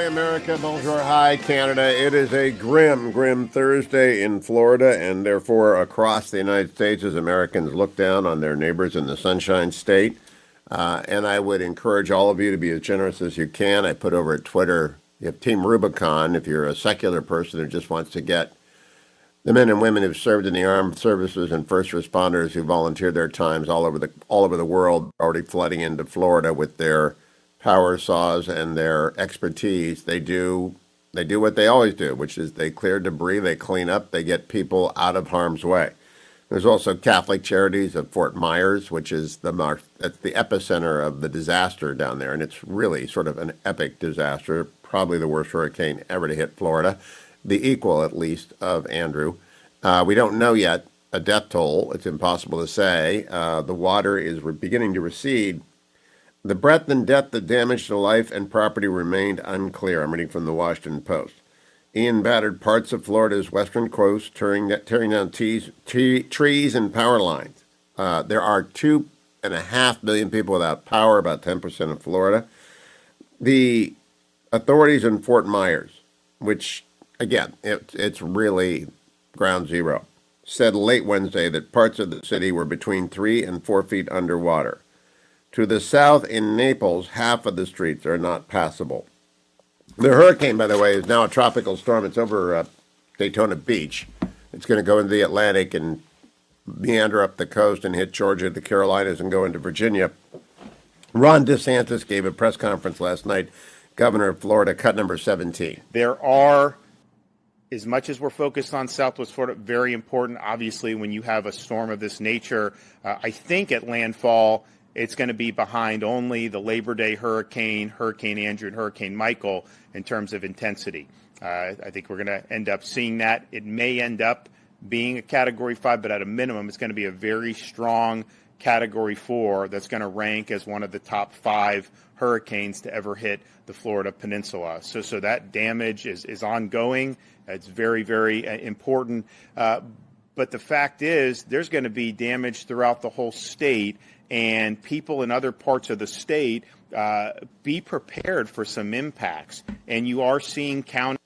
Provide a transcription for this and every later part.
America. Bonjour. Hi, Canada. It is a grim, grim Thursday in Florida, and therefore across the United States as Americans look down on their neighbors in the Sunshine State. And I would encourage all of you to be as generous as you can. I put over at Twitter, you have Team Rubicon, if you're a secular person who just wants to get the men and women who've served in the armed services and first responders who volunteered their times all over the world, already flooding into Florida with their power saws and their expertise. They do what they always do, which is they clear debris, they clean up, they get people out of harm's way. There's also Catholic Charities of Fort Myers, which is that's the epicenter of the disaster down there, and it's really sort of an epic disaster, probably the worst hurricane ever to hit Florida, the equal at least of Andrew. We don't know yet a death toll. It's impossible to say. The water is beginning to recede. The breadth and depth of damage to life and property remained unclear. I'm reading from the Washington Post. Ian battered parts of Florida's western coast, tearing down trees and power lines. There are 2.5 million people without power, about 10% of Florida. The authorities in Fort Myers, which, again, it's really ground zero, said late Wednesday that parts of the city were between 3 and 4 feet underwater. To the south in Naples, half of the streets are not passable. The hurricane, by the way, is now a tropical storm. It's over Daytona Beach. It's going to go into the Atlantic and meander up the coast and hit Georgia, the Carolinas, and go into Virginia. Ron DeSantis gave a press conference last night, governor of Florida, cut number 17. There are, as much as we're focused on Southwest Florida, very important, obviously, when you have a storm of this nature. I think at landfall, it's going to be behind only the Labor Day hurricane, Hurricane Andrew, and Hurricane Michael in terms of intensity. I think we're going to end up seeing that. It may end up being a Category 5, but at a minimum, it's going to be a very strong Category 4 that's going to rank as one of the top 5 hurricanes to ever hit the Florida Peninsula. So that damage is ongoing. It's very, very important. But the fact is, there's going to be damage throughout the whole state, and people in other parts of the state, be prepared for some impacts. And you are seeing counties.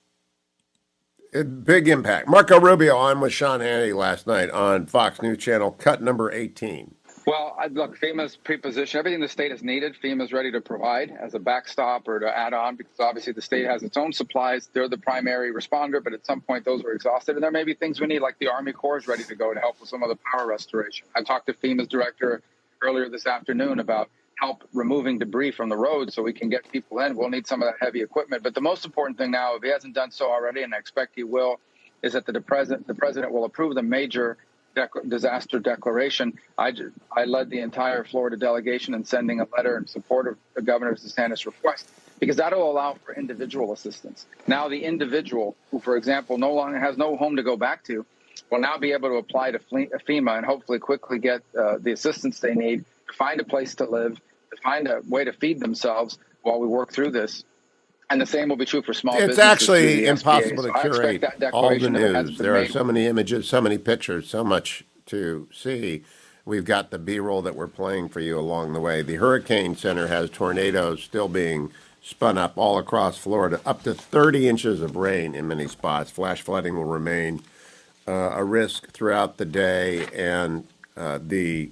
Big impact. Marco Rubio on with Sean Hannity last night on Fox News Channel, cut number 18. Well, look, FEMA's pre-positioned. Everything the state has needed, FEMA's ready to provide as a backstop or to add on, because obviously the state has its own supplies. They're the primary responder, but at some point those are exhausted. And there may be things we need, like the Army Corps is ready to go to help with some of the power restoration. I talked to FEMA's director earlier this afternoon about help removing debris from the road so we can get people in. We'll need some of that heavy equipment. But the most important thing now, if he hasn't done so already, and I expect he will, is that the president will approve the major disaster declaration. I led the entire Florida delegation in sending a letter in support of the Governor DeSantis' request, because that will allow for individual assistance. Now the individual who, for example, no longer has no home to go back to, will now be able to apply to FEMA and hopefully quickly get the assistance they need to find a place to live, to find a way to feed themselves while we work through this. And the same will be true for small businesses. It's actually impossible to curate all the news. There are so many images, so many pictures, so much to see. We've got the B-roll that we're playing for you along the way. The Hurricane Center has tornadoes still being spun up all across Florida, up to 30 inches of rain in many spots. Flash flooding will remain a risk throughout the day, and the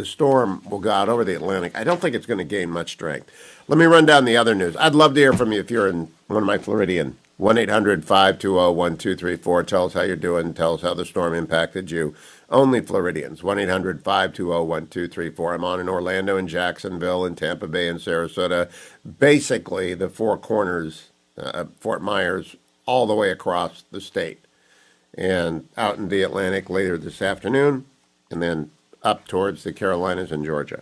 storm will go out over the Atlantic. I don't think it's going to gain much strength. Let me run down the other news. I'd love to hear from you if you're in one of my Floridian. 1-800-520-1234. Tell us how you're doing. Tell us how the storm impacted you. Only Floridians. 1-800-520-1234. I'm on in Orlando and Jacksonville and Tampa Bay and Sarasota. Basically, the four corners, Fort Myers, all the way across the state. And out in the Atlantic later this afternoon, and then up towards the Carolinas and Georgia.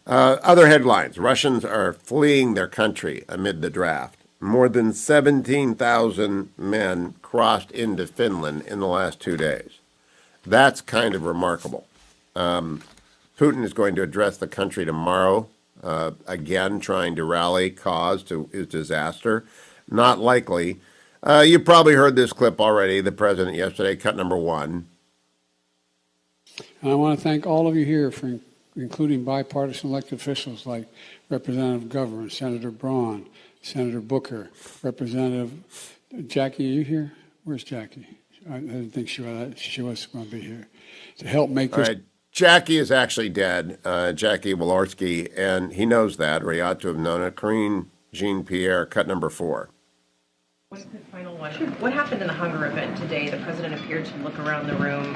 Other headlines. Russians are fleeing their country amid the draft. More than 17,000 men crossed into Finland in the last 2 days. That's kind of remarkable. Putin is going to address the country tomorrow, again trying to rally cause to his disaster. Not likely. You probably heard this clip already, the president yesterday, cut number 1. And I want to thank all of you here, for including bipartisan elected officials like Representative Governor, Senator Braun, Senator Booker, Representative Jackie, are you here? Where's Jackie? I didn't think she was going to be here to help make this. All right. Jackie is actually dead, Jackie Walorski, and he knows that, or he ought to have known it. Karine Jean-Pierre, cut number 4. One final one. What happened in the hunger event today? The president appeared to look around the room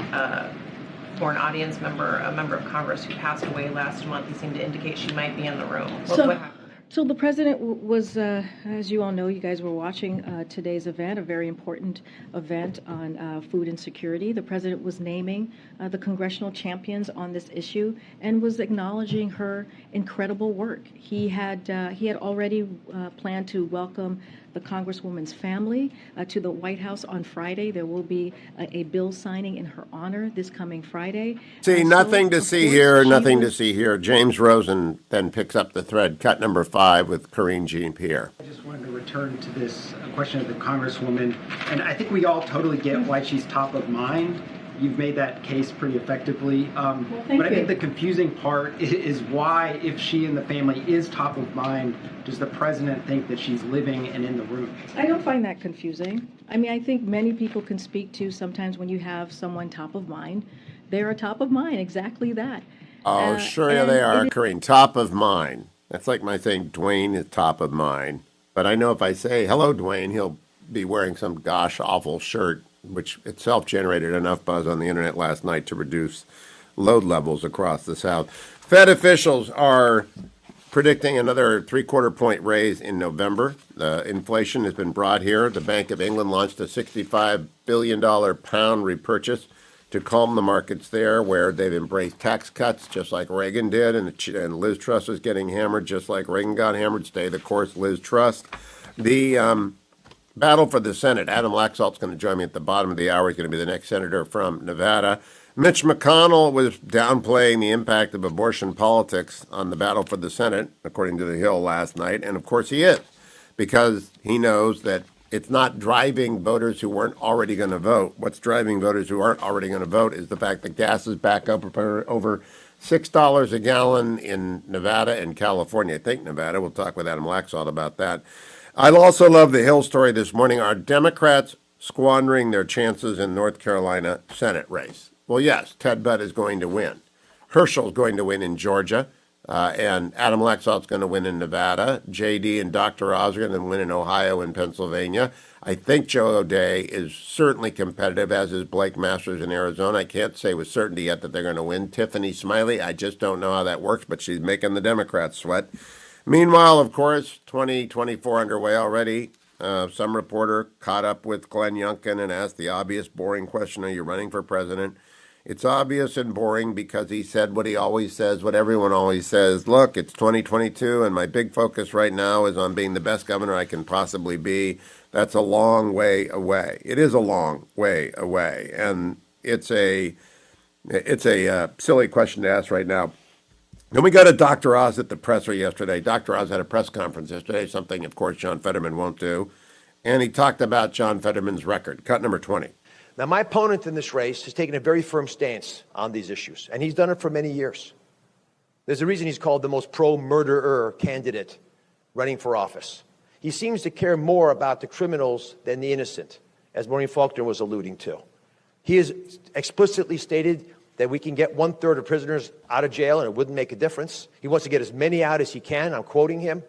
for an audience member, a member of Congress who passed away last month. He seemed to indicate she might be in the room. What happened there? So the president was, as you all know, you guys were watching today's event, a very important event on food insecurity. The president was naming the congressional champions on this issue and was acknowledging her incredible work. He had already planned to welcome the Congresswoman's family to the White House on Friday. There will be a bill signing in her honor this coming Friday. See, nothing to see here, nothing to see here. James Rosen then picks up the thread, cut number 5 with Karine Jean-Pierre. I just wanted to return to this question of the Congresswoman, and I think we all totally get why she's top of mind. You've made that case pretty effectively. But I think the confusing part is why, if she and the family is top of mind, does the president think that she's living and in the room? I don't find that confusing. I mean, I think many people can speak to sometimes when you have someone top of mind, they are top of mind, exactly that. Oh, sure, yeah, they are, Karine. Top of mind. That's like my saying Dwayne is top of mind. But I know if I say, hello, Dwayne, he'll be wearing some gosh awful shirt, which itself generated enough buzz on the internet last night to reduce load levels across the South. Fed officials are predicting another 3/4 point raise in November. The inflation has been brought here. The Bank of England launched a $65 billion pound repurchase to calm the markets there, where they've embraced tax cuts just like Reagan did, and Liz Truss is getting hammered just like Reagan got hammered. Stay the course, Liz Truss. The battle for the Senate. Adam Laxalt going to join me at the bottom of the hour. He's going to be the next senator from Nevada. Mitch McConnell was downplaying the impact of abortion politics on the battle for the Senate, according to The Hill last night. And of course he is, because he knows that it's not driving voters who weren't already going to vote. What's driving voters who aren't already going to vote is the fact that gas is back up over $6 a gallon in Nevada and California. I think Nevada. We'll talk with Adam Laxalt about that. I also love the Hill story this morning. Are Democrats squandering their chances in North Carolina Senate race? Well, yes, Ted Budd is going to win. Herschel's going to win in Georgia, and Adam Laxalt's going to win in Nevada. J.D. and Dr. Oz are going to win in Ohio and Pennsylvania. I think Joe O'Dea is certainly competitive, as is Blake Masters in Arizona. I can't say with certainty yet that they're going to win. Tiffany Smiley, I just don't know how that works, but she's making the Democrats sweat. Meanwhile, of course, 2024 underway already. Some reporter caught up with Glenn Youngkin and asked the obvious, boring question, are you running for president? It's obvious and boring because he said what he always says, what everyone always says. Look, it's 2022, and my big focus right now is on being the best governor I can possibly be. That's a long way away. It is a long way away, and it's a silly question to ask right now. Then we got to Dr. Oz at the presser yesterday. Dr. Oz had a press conference yesterday, something, of course, John Fetterman won't do. And he talked about John Fetterman's record. Cut number 20. Now, my opponent in this race has taken a very firm stance on these issues, and he's done it for many years. There's a reason he's called the most pro-murderer candidate running for office. He seems to care more about the criminals than the innocent, as Maureen Faulkner was alluding to. He has explicitly stated that we can get 1/3 of prisoners out of jail and it wouldn't make a difference. He wants to get as many out as he can. I'm quoting him.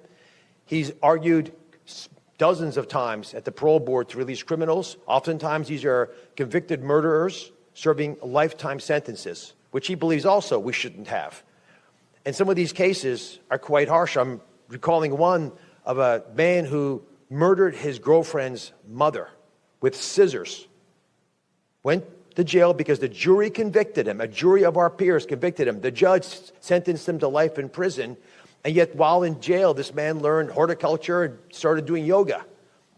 He's argued dozens of times at the parole board to release criminals. Oftentimes these are convicted murderers serving lifetime sentences, which he believes also we shouldn't have. And some of these cases are quite harsh. I'm recalling one of a man who murdered his girlfriend's mother with scissors. Went to jail because the jury convicted him. A jury of our peers convicted him. The judge sentenced him to life in prison. And yet while in jail, this man learned horticulture and started doing yoga.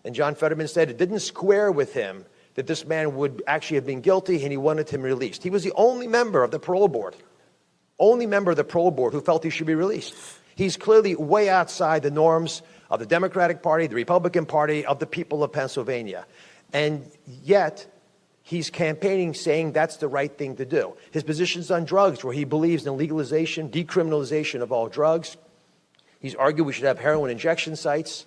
And John Fetterman said it didn't square with him that this man would actually have been guilty, and he wanted him released. He was the only member of the parole board who felt he should be released. He's clearly way outside the norms of the Democratic Party, the Republican Party, of the people of Pennsylvania. And yet he's campaigning saying that's the right thing to do. His positions on drugs, where he believes in legalization, decriminalization of all drugs. He's argued we should have heroin injection sites.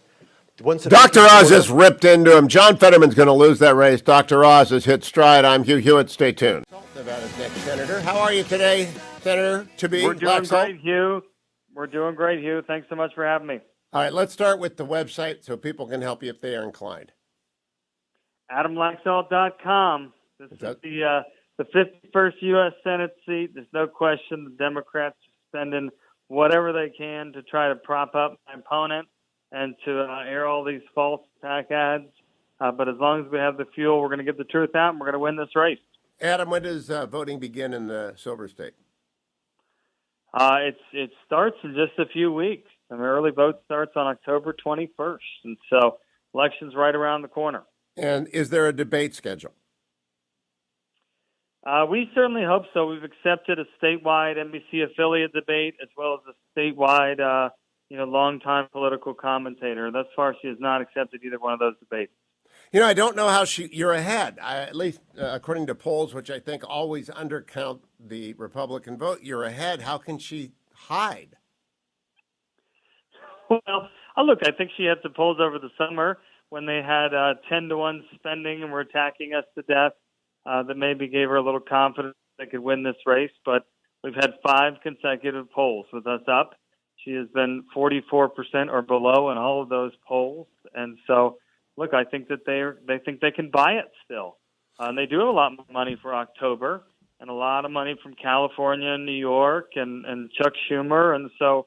One Dr. Oz sufficient has ripped into him. John Fetterman's going to lose that race. Dr. Oz has hit stride. I'm Hugh Hewitt. Stay tuned. Nevada's next senator. How are you today, Senator to-be We're doing Laxalt? great, Hugh. We're doing great, Hugh. Thanks so much for having me. All right, let's start with the website so people can help you if they are inclined. AdamLaxalt.com. This is the 51st U.S. Senate seat. There's no question the Democrats are spending whatever they can to try to prop up my opponent and to air all these false attack ads. But as long as we have the fuel, we're going to get the truth out, and we're going to win this race. Adam, when does voting begin in the Silver State? It starts in just a few weeks. And the early vote starts on October 21st. And so election's right around the corner. And is there a debate schedule? We certainly hope so. We've accepted a statewide NBC affiliate debate as well as a statewide, longtime political commentator. Thus far, she has not accepted either one of those debates. I don't know how you're ahead, at least according to polls, which I think always undercount the Republican vote. You're ahead. How can she hide? Well, look, I think she had the polls over the summer when they had 10-1 spending and were attacking us to death. That maybe gave her a little confidence they could win this race. But we've had 5 consecutive polls with us up. She has been 44% or below in all of those polls. And so, look, I think that they think they can buy it still. And they do have a lot of money for October and a lot of money from California and New York and Chuck Schumer. And so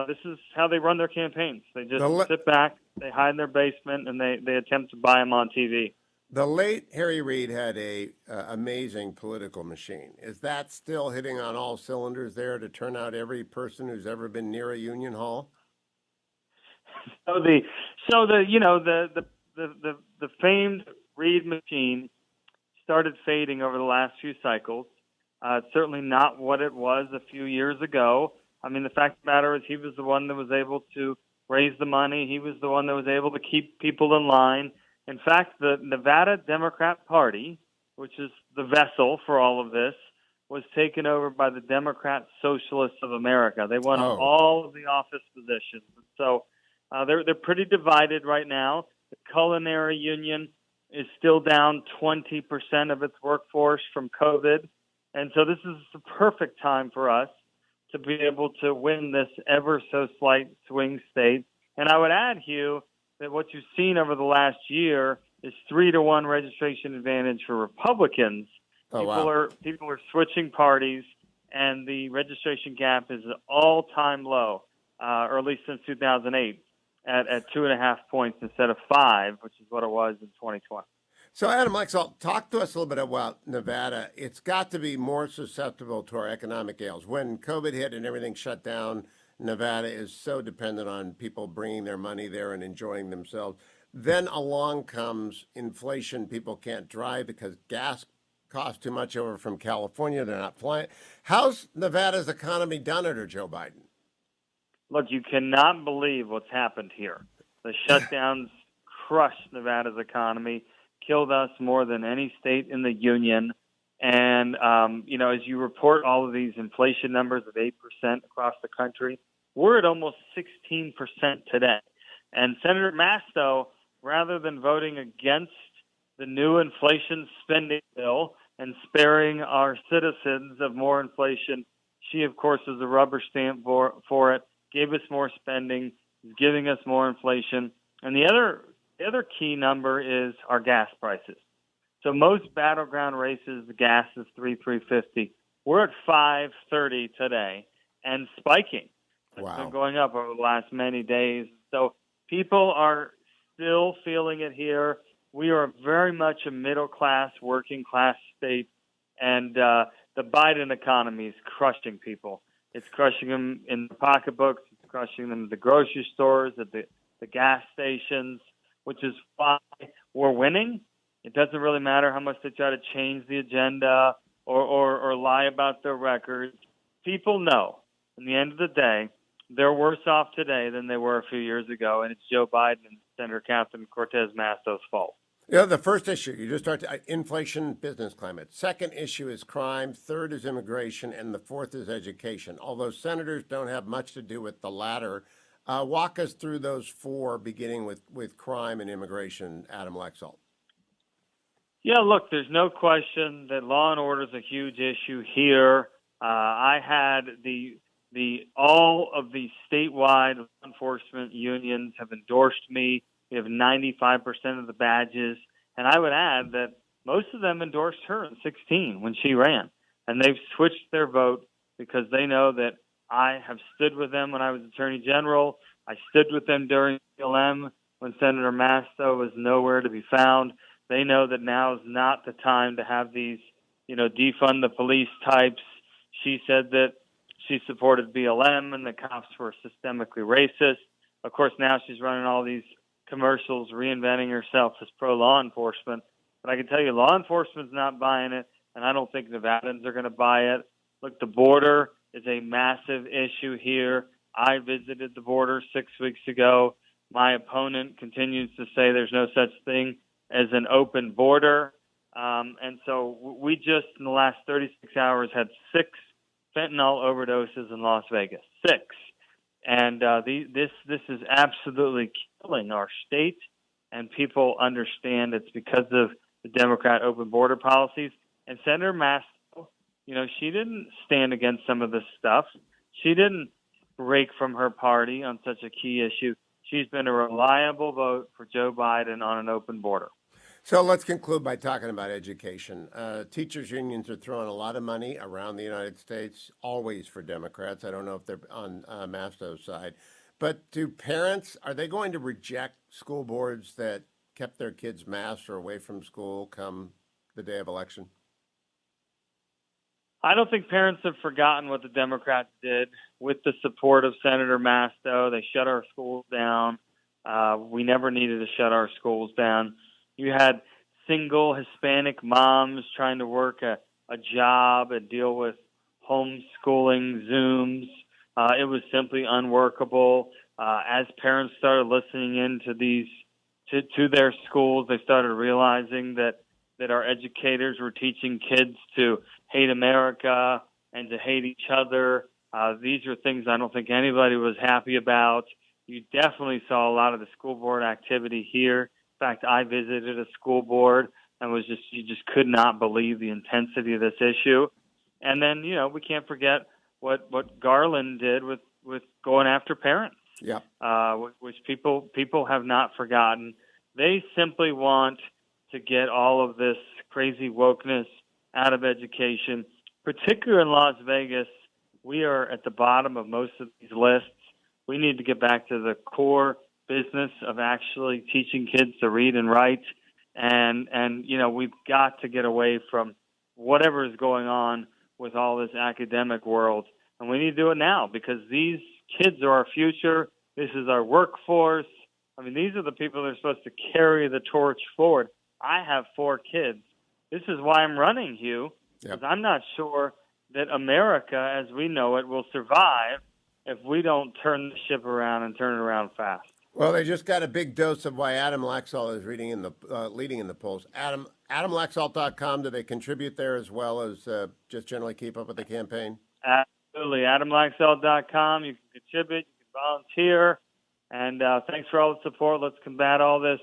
this is how they run their campaigns. They just sit back, they hide in their basement, and they attempt to buy them on TV. The late Harry Reid had a amazing political machine. Is that still hitting on all cylinders there to turn out every person who's ever been near a union hall? So the famed Reid machine started fading over the last few cycles. It's certainly not what it was a few years ago. I mean, the fact of the matter is he was the one that was able to raise the money. He was the one that was able to keep people in line. In fact, the Nevada Democrat Party, which is the vessel for all of this, was taken over by the Democrat Socialists of America. They won all of the office positions. So they're pretty divided right now. The culinary union is still down 20% of its workforce from COVID. And so this is the perfect time for us to be able to win this ever so slight swing state. And I would add, Hugh, that what you've seen over the last year is 3-1 registration advantage for Republicans. People are switching parties, and the registration gap is an all-time low, or at least since 2008, at 2.5 points instead of 5, which is what it was in 2020. So, Adam Laxalt, talk to us a little bit about Nevada. It's got to be more susceptible to our economic ails. When COVID hit and everything shut down, Nevada is so dependent on people bringing their money there and enjoying themselves. Then along comes inflation. People can't drive because gas costs too much over from California. They're not flying. How's Nevada's economy done under Joe Biden? Look, you cannot believe what's happened here. The shutdowns crushed Nevada's economy, killed us more than any state in the union. And, as you report all of these inflation numbers of 8% across the country, we're at almost 16% today. And Senator Masto, rather than voting against the new inflation spending bill and sparing our citizens of more inflation, she, of course, is a rubber stamp for it, gave us more spending, is giving us more inflation. And the other key number is our gas prices. So most battleground races, the gas is $3.50. We're at $5.30 today and spiking. It's been going up over the last many days. So people are still feeling it here. We are very much a middle-class, working-class state, and the Biden economy is crushing people. It's crushing them in the pocketbooks. It's crushing them at the grocery stores, at the gas stations, which is why we're winning. It doesn't really matter how much they try to change the agenda or lie about their records. People know, in the end of the day, they're worse off today than they were a few years ago, and it's Joe Biden and Senator Catherine Cortez Masto's fault. Yeah, the first issue, you just start inflation, business climate. Second issue is crime. Third is immigration. And the fourth is education. Although senators don't have much to do with the latter, Walk us through those four, beginning with crime and immigration, Adam Laxalt. Yeah, look, there's no question that law and order is a huge issue here. I had all of the statewide law enforcement unions have endorsed me. We have 95% of the badges. And I would add that most of them endorsed her in 2016 when she ran. And they've switched their vote because they know that I have stood with them when I was Attorney General. I stood with them during BLM when Senator Masto was nowhere to be found. They know that now is not the time to have these, defund the police types. She said that she supported BLM and the cops were systemically racist. Of course, now she's running all these commercials, reinventing herself as pro-law enforcement. But I can tell you, law enforcement's not buying it, and I don't think Nevadans are going to buy it. Look, the border is a massive issue here. I visited the border 6 weeks ago. My opponent continues to say there's no such thing as an open border. And so we just, in the last 36 hours, had 6 fentanyl overdoses in Las Vegas. 6. And this is absolutely killing our state, and people understand it's because of the Democrat open border policies. And Senator Masto, she didn't stand against some of this stuff. She didn't break from her party on such a key issue. She's been a reliable vote for Joe Biden on an open border. So let's conclude by talking about education. Teachers' unions are throwing a lot of money around the United States, always for Democrats. I don't know if they're on Masto's side. But do parents, are they going to reject school boards that kept their kids masked or away from school come the day of election? I don't think parents have forgotten what the Democrats did with the support of Senator Masto. They shut our schools down. We never needed to shut our schools down. You had single Hispanic moms trying to work a job and deal with homeschooling Zooms. It was simply unworkable. As parents started listening into to their schools, they started realizing that our educators were teaching kids to hate America and to hate each other. These are things I don't think anybody was happy about. You definitely saw a lot of the school board activity here. In fact, I visited a school board and you just could not believe the intensity of this issue. And then, we can't forget what Garland did with going after parents. Yep. Which people have not forgotten. They simply want to get all of this crazy wokeness out of education, particularly in Las Vegas. We are at the bottom of most of these lists. We need to get back to the core business of actually teaching kids to read and write. And we've got to get away from whatever is going on with all this academic world. And we need to do it now because these kids are our future. This is our workforce. I mean, these are the people that are supposed to carry the torch forward. I have 4 kids. This is why I'm running, Hugh, because I'm not sure that America, as we know it, will survive if we don't turn the ship around and turn it around fast. Well, they just got a big dose of why Adam Laxalt is leading in the polls. AdamLaxalt.com, do they contribute there as well as just generally keep up with the campaign? Absolutely. AdamLaxalt.com. You can contribute, you can volunteer. And thanks for all the support. Let's combat all this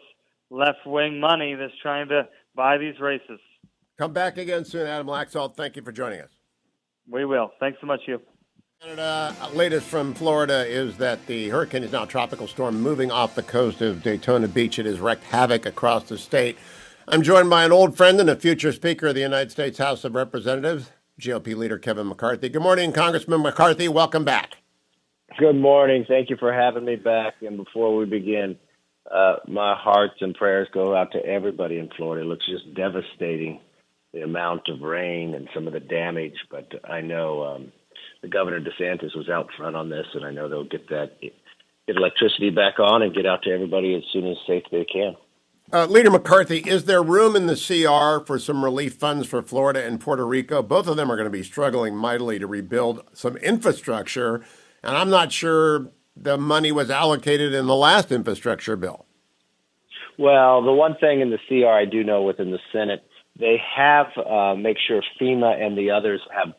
left-wing money that's trying to buy these races. Come back again soon, Adam Laxalt. Thank you for joining us. We will. Thanks so much, Hugh. Canada, latest from Florida is that the hurricane is now a tropical storm moving off the coast of Daytona Beach. It has wreaked havoc across the state. I'm joined by an old friend and a future Speaker of the United States House of Representatives, GOP Leader Kevin McCarthy. Good morning, Congressman McCarthy. Welcome back. Good morning. Thank you for having me back. And before we begin, my hearts and prayers go out to everybody in Florida. It looks just devastating, the amount of rain and some of the damage. But I know the Governor DeSantis was out front on this, and I know they'll get electricity back on and get out to everybody as soon as safe they can. Leader McCarthy, is there room in the CR for some relief funds for Florida and Puerto Rico? Both of them are going to be struggling mightily to rebuild some infrastructure, and I'm not sure the money was allocated in the last infrastructure bill. Well, the one thing in the CR I do know within the Senate, they have make sure FEMA and the others have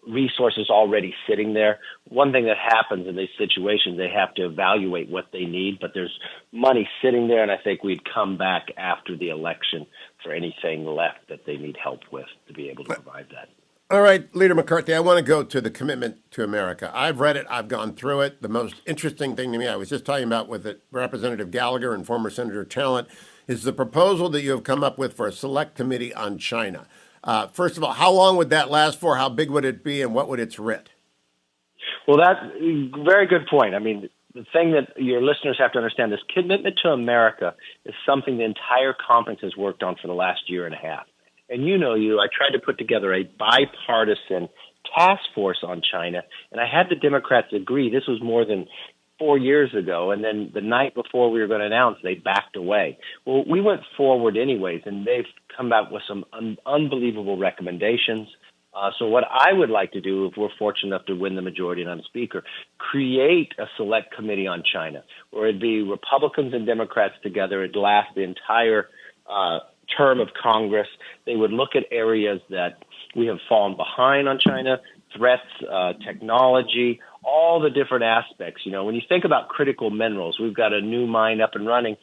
resources already sitting there. One thing that happens in these situations, they have to evaluate what they need, but there's money sitting there, and I think we'd come back after the election for anything left that they need help with to be able to provide that. All right, Leader McCarthy, I want to go to the commitment to America. I've read it. I've gone through it. The most interesting thing to me, I was just talking about with it, Representative Gallagher and former Senator Talent, is the proposal that you have come up with for a select committee on China. First of all, how long would that last for? How big would it be, and what would its writ? Well, that's a very good point. I mean, the thing that your listeners have to understand, this commitment to America is something the entire conference has worked on for the last year and a half. And I tried to put together a bipartisan task force on China, and I had the Democrats agree. This was more than 4 years ago, and then the night before we were going to announce, they backed away. Well, we went forward anyways, and they've come out with some unbelievable recommendations. So what I would like to do, if we're fortunate enough to win the majority and I'm Speaker, create a select committee on China, where it'd be Republicans and Democrats together. It'd last the entire term of Congress. They would look at areas that we have fallen behind on China, threats, technology, all the different aspects. When you think about critical minerals, we've got a new mine up and running.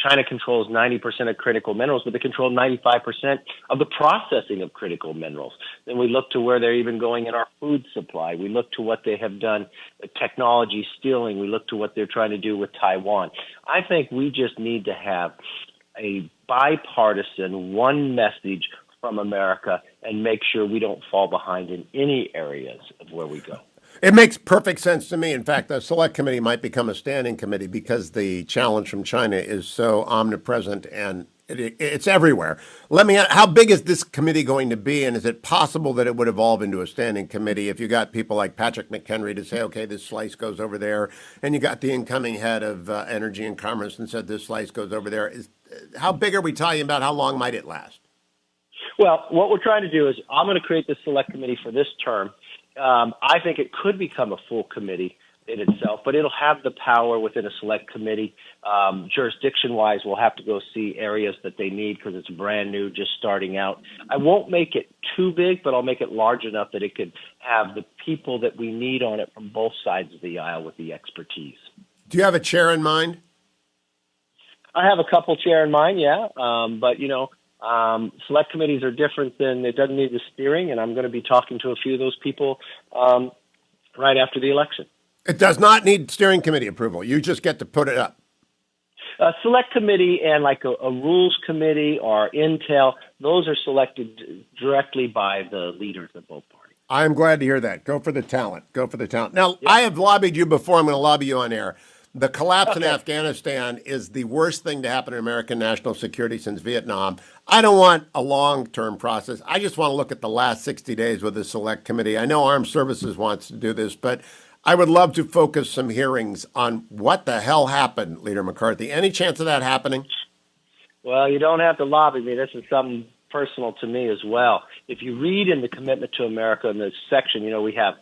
China controls 90% of critical minerals, but they control 95% of the processing of critical minerals. Then we look to where they're even going in our food supply. We look to what they have done with technology stealing. We look to what they're trying to do with Taiwan. I think we just need to have a bipartisan, one message from America and make sure we don't fall behind in any areas of where we go. It makes perfect sense to me. In fact, the select committee might become a standing committee because the challenge from China is so omnipresent and it's everywhere. Let me ask, how big is this committee going to be, and is it possible that it would evolve into a standing committee if you got people like Patrick McHenry to say, okay, this slice goes over there, and you got the incoming head of Energy and Commerce and said this slice goes over there? How big are we talking about? How long might it last? Well, what we're trying to do is I'm going to create this select committee for this term. I think it could become a full committee in itself, but it'll have the power within a select committee. Jurisdiction-wise, we'll have to go see areas that they need because it's brand new, just starting out. I won't make it too big, but I'll make it large enough that it could have the people that we need on it from both sides of the aisle with the expertise. Do you have a chair in mind? I have a couple chair in mind, yeah, but select committees are different than it doesn't need the steering, and I'm going to be talking to a few of those people right after the election. It does not need steering committee approval. You just get to put it up. A select committee and like a rules committee or intel, those are selected directly by the leaders of both parties. I am glad to hear that. Go for the talent. Go for the talent. Now, I have lobbied you before. I'm going to lobby you on air. The collapse in Afghanistan is the worst thing to happen in American national security since Vietnam. I don't want a long-term process. I just want to look at the last 60 days with the select committee. I know Armed Services wants to do this, but I would love to focus some hearings on what the hell happened, Leader McCarthy. Any chance of that happening? Well, you don't have to lobby me. This is something personal to me as well. If you read in the Commitment to America in this section, we have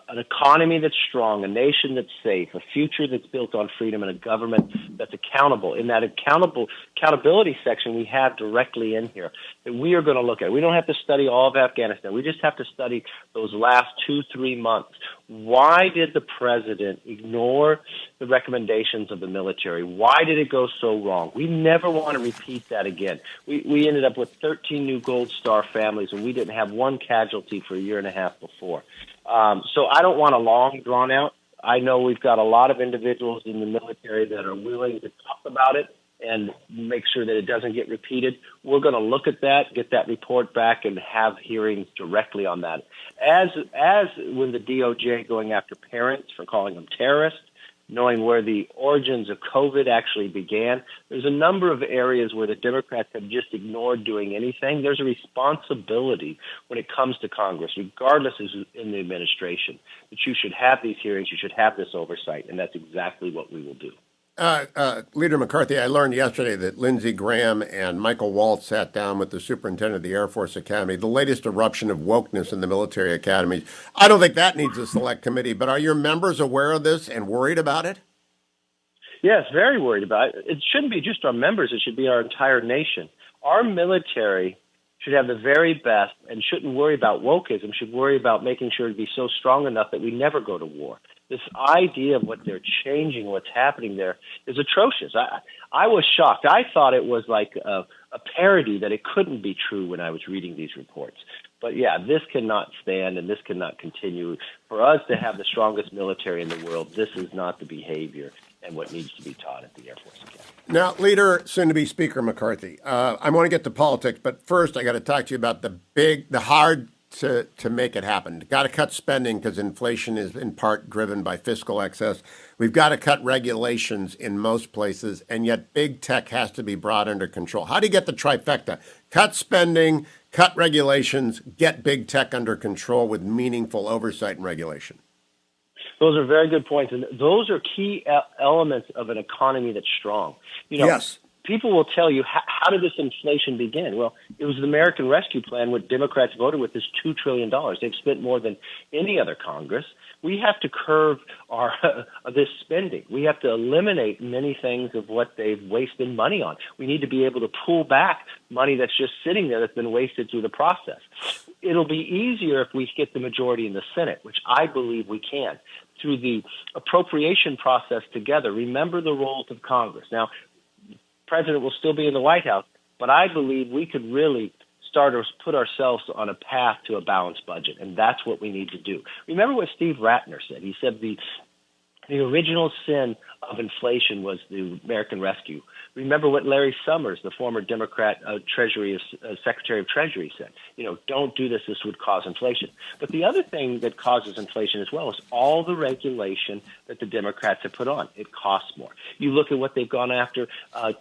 an economy that's strong, a nation that's safe, a future that's built on freedom, and a government that's accountable. In that accountability section, we have directly in here that we are going to look at. We don't have to study all of Afghanistan. We just have to study those last 2-3 months. Why did the president ignore the recommendations of the military? Why did it go so wrong? We never want to repeat that again. We ended up with 13 new Gold Star families, and we didn't have one casualty for a year and a half before. So I don't want a long drawn out. I know we've got a lot of individuals in the military that are willing to talk about it and make sure that it doesn't get repeated. We're going to look at that, get that report back, and have hearings directly on that. As when the DOJ going after parents for calling them terrorists, knowing where the origins of COVID actually began. There's a number of areas where the Democrats have just ignored doing anything. There's a responsibility when it comes to Congress, regardless who's in the administration, that you should have these hearings, you should have this oversight, and that's exactly what we will do. Leader McCarthy, I learned yesterday that Lindsey Graham and Michael Waltz sat down with the superintendent of the Air Force Academy, the latest eruption of wokeness in the military academies. I don't think that needs a select committee, but are your members aware of this and worried about it? Yes, very worried about it. It shouldn't be just our members. It should be our entire nation. Our military should have the very best and shouldn't worry about wokeism, should worry about making sure to be so strong enough that we never go to war. This idea of what they're changing, what's happening there, is atrocious. I was shocked. I thought it was like a parody, that it couldn't be true when I was reading these reports. But yeah, this cannot stand and this cannot continue. For us to have the strongest military in the world, this is not the behavior and what needs to be taught at the Air Force Academy. Now, Leader, soon-to-be Speaker McCarthy, I want to get to politics, but first I got to talk to you about the hard to make it happen. Got to cut spending because inflation is in part driven by fiscal excess. We've got to cut regulations in most places, and yet big tech has to be brought under control. How do you get the trifecta? Cut spending, cut regulations, get big tech under control with meaningful oversight and regulation. Those are very good points, and those are key elements of an economy that's strong. Yes. People will tell you, how did this inflation begin? Well, it was the American Rescue Plan. What Democrats voted with is $2 trillion. They've spent more than any other Congress. We have to curb this spending. We have to eliminate many things of what they've wasted money on. We need to be able to pull back money that's just sitting there that's been wasted through the process. It'll be easier if we get the majority in the Senate, which I believe we can, through the appropriation process together. Remember the roles of Congress. Now, the president will still be in the White House, but I believe we could really start or put ourselves on a path to a balanced budget, and that's what we need to do. Remember what Steve Ratner said. He said the original sin of inflation was the American Rescue. Remember what Larry Summers, the former Democrat Secretary of Treasury, said. Don't do this. This would cause inflation. But the other thing that causes inflation as well is all the regulation that the Democrats have put on. It costs more. You look at what they've gone after,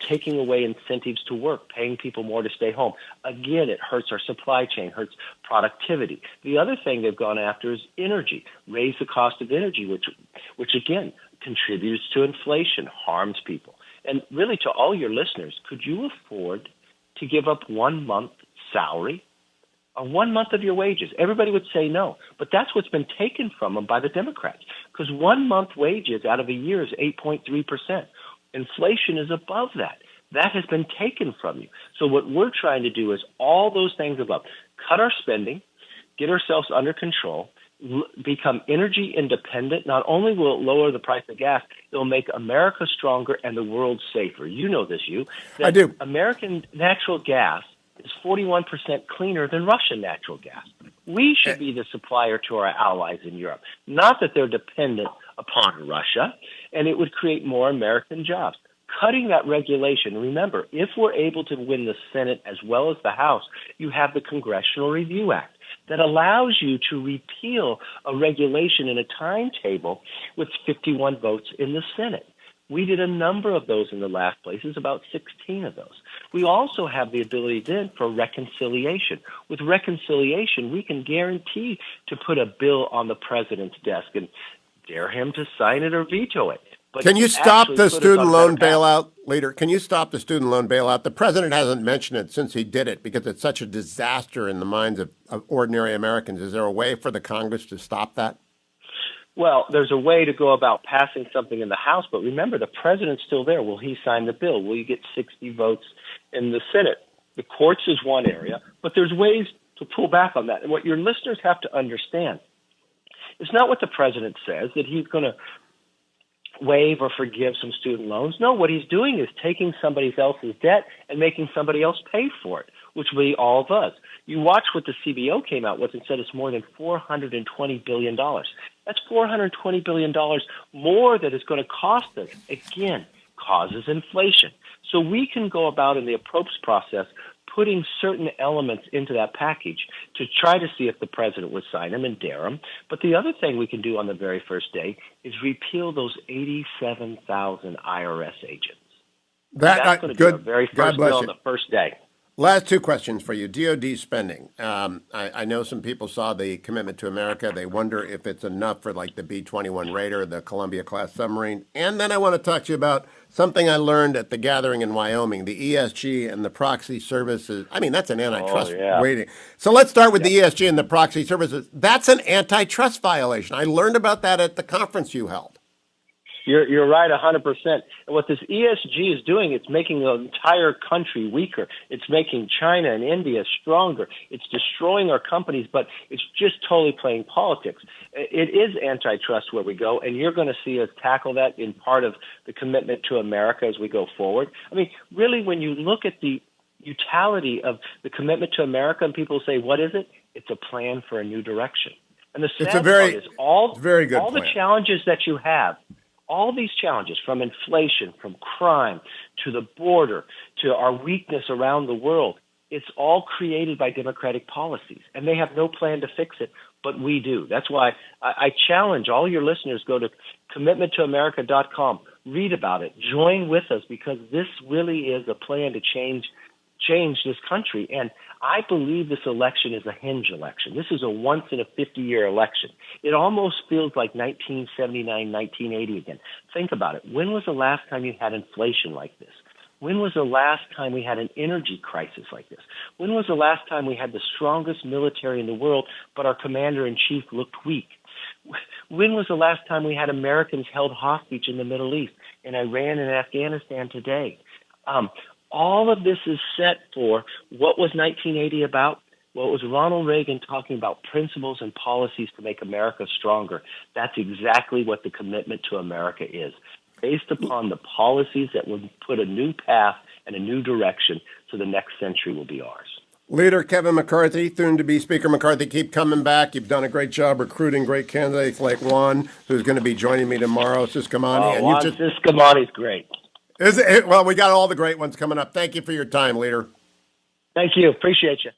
taking away incentives to work, paying people more to stay home. Again, it hurts our supply chain, hurts productivity. The other thing they've gone after is energy, raise the cost of energy, which again, contributes to inflation, harms people. And really, to all your listeners, could you afford to give up 1 month salary or 1 month of your wages? Everybody would say no, but that's what's been taken from them by the Democrats, because 1 month wages out of a year is 8.3%. Inflation is above that. That has been taken from you. So what we're trying to do is all those things above, cut our spending, get ourselves under control, become energy independent. Not only will it lower the price of gas, it will make America stronger and the world safer. You know this, I do. American natural gas is 41% cleaner than Russian natural gas. We should be the supplier to our allies in Europe, not that they're dependent upon Russia, and it would create more American jobs. Cutting that regulation, remember, if we're able to win the Senate as well as the House, you have the Congressional Review Act that allows you to repeal a regulation in a timetable with 51 votes in the Senate. We did a number of those in the last places, about 16 of those. We also have the ability then for reconciliation. With reconciliation, we can guarantee to put a bill on the president's desk and dare him to sign it or veto it. But can you stop the student loan bailout, Leader? Can you stop the student loan bailout? The president hasn't mentioned it since he did it because it's such a disaster in the minds of ordinary Americans. Is there a way for the Congress to stop that? Well, there's a way to go about passing something in the House, but remember, the president's still there. Will he sign the bill? Will you get 60 votes in the Senate? The courts is one area, but there's ways to pull back on that. And what your listeners have to understand, it's not what the president says, that he's going to waive or forgive some student loans. No, what he's doing is taking somebody else's debt and making somebody else pay for it, which will be all of us. You watch what the CBO came out with and said it's more than $420 billion. That's $420 billion more that is going to cost us. Again, causes inflation. So we can go about in the approach process putting certain elements into that package to try to see if the president would sign them and dare them. But the other thing we can do on the very first day is repeal those 87,000 IRS agents. That's going to be our very first bill on the first day. Last two questions for you. DOD spending. I know some people saw the commitment to America. They wonder if it's enough for like the B-21 Raider, the Columbia-class submarine. And then I want to talk to you about something I learned at the gathering in Wyoming, the ESG and the proxy services. I mean, that's an antitrust waiting. So let's start with the ESG and the proxy services. That's an antitrust violation. I learned about that at the conference you held. You're right 100%. And what this ESG is doing, it's making the entire country weaker. It's making China and India stronger. It's destroying our companies, but it's just totally playing politics. It is antitrust where we go, and you're going to see us tackle that in part of the commitment to America as we go forward. I mean, really, when you look at the utility of the commitment to America, and people say, what is it? It's a plan for a new direction. And the sad part is all the challenges that you have, all these challenges from inflation, from crime, to the border, to our weakness around the world, it's all created by Democratic policies. And they have no plan to fix it, but we do. That's why I challenge all your listeners, go to commitmenttoamerica.com, read about it, join with us, because this really is a plan to change this country. And I believe this election is a hinge election. This is a once-in-a-50-year election. It almost feels like 1979, 1980 again. Think about it. When was the last time you had inflation like this? When was the last time we had an energy crisis like this? When was the last time we had the strongest military in the world, but our commander-in-chief looked weak? When was the last time we had Americans held hostage in the Middle East, in Iran and Afghanistan today? All of this is set for what was 1980 about? Well, it was Ronald Reagan talking about principles and policies to make America stronger. That's exactly what the commitment to America is, based upon the policies that will put a new path and a new direction so the next century will be ours. Leader Kevin McCarthy, soon to be Speaker McCarthy, keep coming back. You've done a great job recruiting great candidates like Juan, who's going to be joining me tomorrow, Ciscomani. Juan Ciscomani's great. Well, we got all the great ones coming up. Thank you for your time, Leader. Thank you. Appreciate you.